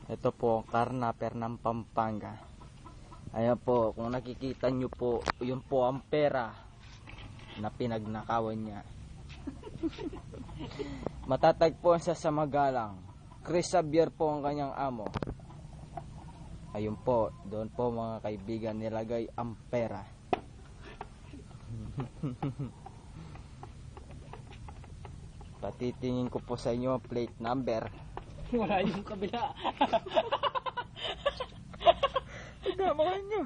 Ito po ang karnaper ng Pampanga. Ayan po, kung nakikita nyo po, yun po ang pera na pinagnakawan niya. Matatagpuan siya sa Magalang. Chris Xavier po ang kanyang amo. Ayun po, doon po mga kaibigan nilagay ang pera. Patitingin ko po sa inyo ang plate number. Wala yung kabila. Tamahan nyo.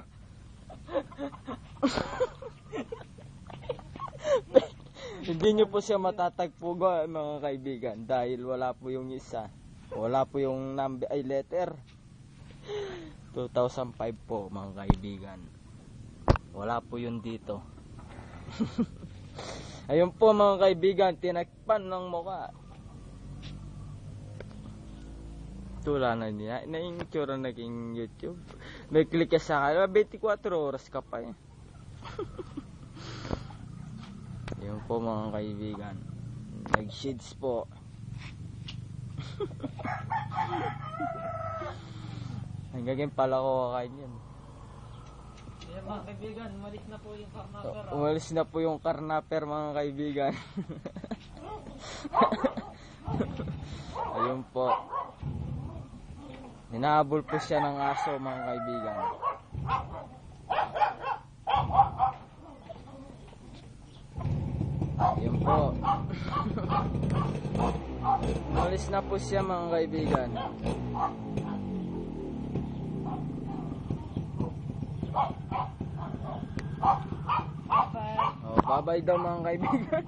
Hindi nyo po siya matatagpo mga kaibigan dahil wala po yung isa. Wala po yung number ay letter. 2005 po mga kaibigan. Wala po yun dito. Ayun po mga kaibigan, tinakpan ng mukha. Tula na niya. Na-insure naging YouTube. May click ka sa akin. 24 oras ka pa eh. Ayun po mga kaibigan. Nag-shades po. Hanggang pala ko kakain yan. Ayan mga kaibigan, umalis na po yung karnaper. Umalis na po yung karnaper mga kaibigan. Ayun po. Hinahabol po siya ng aso mga kaibigan. Ayun po. Umalis na po siya mga kaibigan. Bye. Oh, bye-bye daw mga kaibigan.